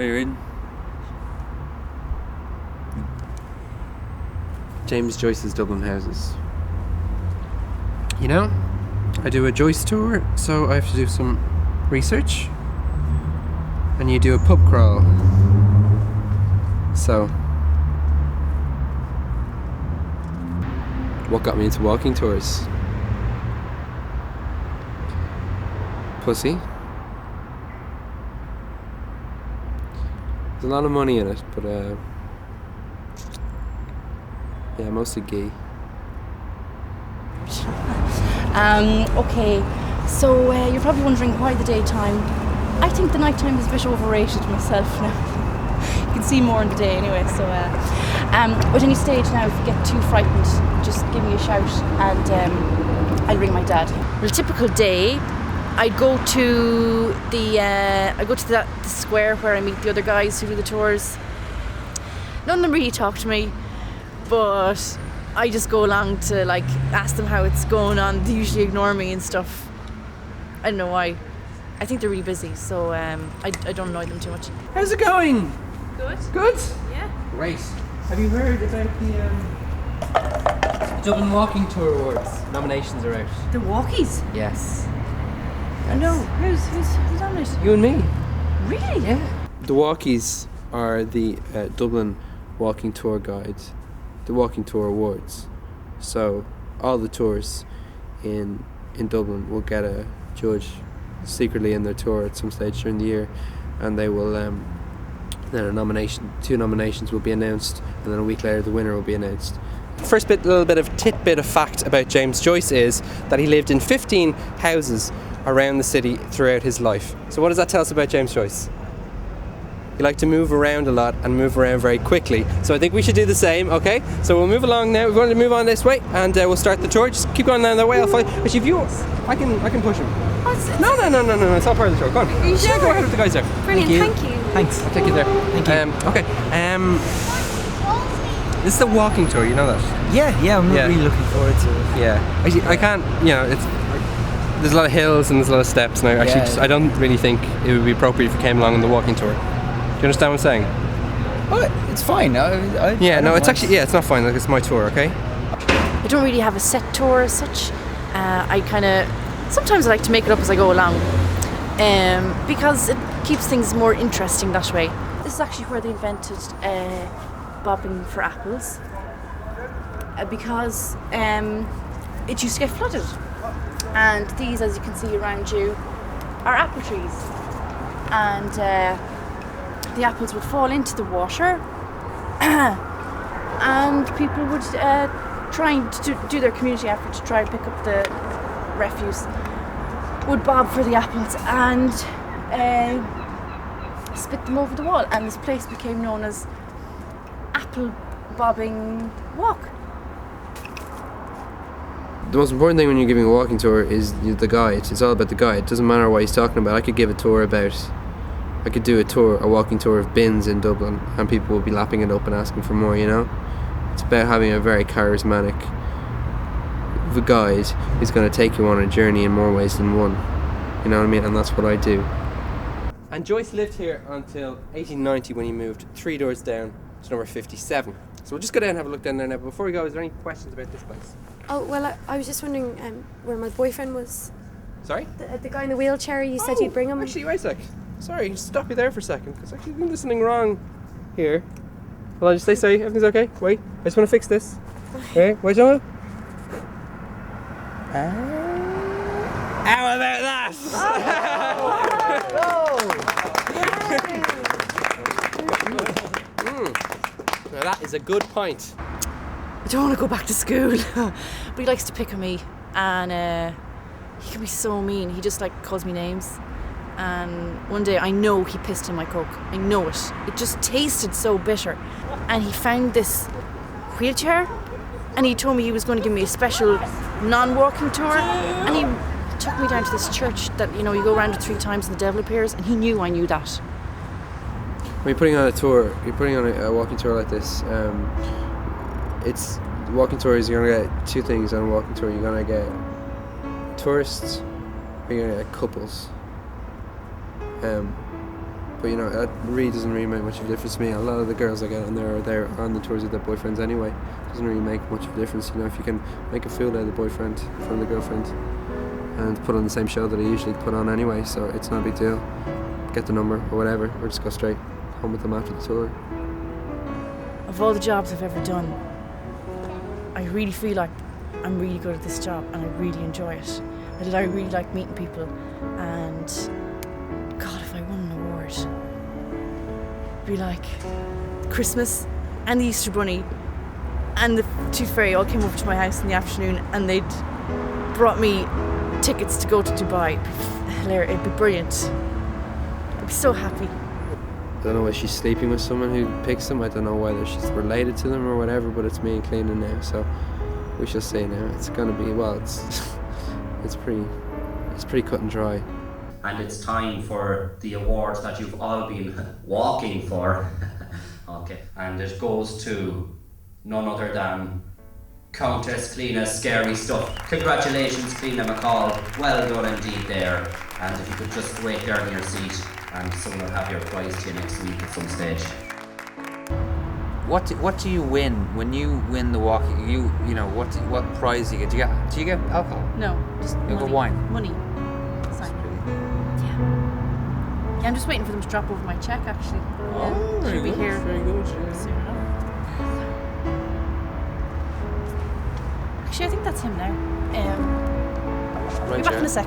What are you reading? James Joyce's Dublin houses. You know, I do a Joyce tour, so I have to do some research. And you do a pub crawl. So, what got me into walking tours? Pussy. There's a lot of money in it, but yeah, mostly gay. Okay, so you're probably wondering why the daytime. I think the nighttime is a bit overrated myself now. You can see more in the day anyway, so at any stage now, if you get too frightened, just give me a shout and I'll ring my dad. Well, a typical day, I'd go to the square where I meet the other guys who do the tours. None of them really talk to me, but I just go along to like ask them how it's going on. They usually ignore me and stuff. I don't know why. I think they're really busy, so I don't annoy them too much. How's it going? Good. Good? Yeah. Great. Have you heard about the Dublin Walking Tour Awards? Nominations are out. The walkies? Yes. No. Who's on it? You and me. Really? Yeah. The walkies are the Dublin Walking Tour Guides, the Walking Tour Awards. So all the tours in Dublin will get a judge secretly in their tour at some stage during the year, and they will then two nominations will be announced, and then a week later the winner will be announced. First little bit of tidbit of fact about James Joyce is that he lived in 15 houses around the city throughout his life. So what does that tell us about James Joyce? He liked to move around a lot and move around very quickly. So I think we should do the same, okay? So we'll move along now. We're going to move on this way and we'll start the tour. Just keep going down that way. I'll find. Actually, if you, I can push him. No. It's all part of the tour. Go on. Are you sure? Yeah, go ahead with the guys there. Brilliant, thank you. Thanks. I'll take you there. Thank you. Okay. This is the walking tour. You know that? Yeah, I'm really looking forward to it. Yeah. Actually, I can't. There's a lot of hills and there's a lot of steps, and I don't really think it would be appropriate if you came along on the walking tour. Do you understand what I'm saying? Oh, it's fine. It's not fine. Like, it's my tour, okay? I don't really have a set tour as such. Sometimes I like to make it up as I go along, because it keeps things more interesting that way. This is actually where they invented bobbing for apples, because it used to get flooded. And these, as you can see around you, are apple trees. And the apples would fall into the water and people would try to do their community effort to try and pick up the refuse, would bob for the apples and spit them over the wall, and this place became known as Apple Bobbing Walk. The most important thing when you're giving a walking tour is the guide. It's all about the guide. It doesn't matter what he's talking about. I could do a walking tour of bins in Dublin, and people will be lapping it up and asking for more, you know? It's about having a very charismatic guide who's going to take you on a journey in more ways than one. You know what I mean? And that's what I do. And Joyce lived here until 1890 when he moved 3 doors down to number 57. So we'll just go down and have a look down there now. But before we go, is there any questions about this place? Oh, well, I was just wondering where my boyfriend was. Sorry? The guy in the wheelchair, you said you'd bring him. Actually, wait a sec. Sorry, stop you there for a second, because actually I think there's something wrong here. Well, I'll just say, everything's okay? Wait, I just want to fix this. Okay, wait, John. How about that? Now that is a good point. I don't want to go back to school. But he likes to pick on me, and he can be so mean. He just calls me names. And one day I know he pissed in my Coke. I know it. It just tasted so bitter. And he found this wheelchair, and he told me he was going to give me a special non-walking tour, and he took me down to this church that, you go around it 3 times and the devil appears, and he knew I knew that. When you're putting on a tour, you're putting on a walking tour like this, walking tours, you're going to get 2 things on a walking tour. You're going to get tourists, or you're going to get couples. But you know, that really doesn't really make much of a difference to me. A lot of the girls I get on there are there on the tours with their boyfriends anyway. Doesn't really make much of a difference, you know, if you can make a fool out of the boyfriend from the girlfriend and put on the same show that I usually put on anyway, so it's not a big deal. Get the number or whatever, or just go straight home with them after the tour. Of all the jobs I've ever done, I really feel like I'm really good at this job and I really enjoy it. I really like meeting people, and God, if I won an award, it'd be like Christmas and the Easter Bunny and the Tooth Fairy all came over to my house in the afternoon and they'd brought me tickets to go to Dubai. It'd be hilarious, it'd be brilliant. I'd be so happy. I don't know whether she's sleeping with someone who picks them. I don't know whether she's related to them or whatever, but it's me and Cliona now, so we shall see now. It's gonna be, well, it's pretty cut and dry. And it's time for the awards that you've all been walking for. Okay, and it goes to none other than Countess Cliona Scary Stuff. Congratulations, Cliona McCall. Well done indeed there. And if you could just wait there in your seat, and someone will have your prize to you next week at some stage. What do you win when you win the walking? You know what prize do you get? Do you get alcohol? No, just You money. get wine. Money. Sign. Yeah, I'm just waiting for them to drop over my check actually. Oh, very Should be good. here Very good. Yeah. soon enough. Actually, I think that's him now. Right, Be back yeah. in a sec.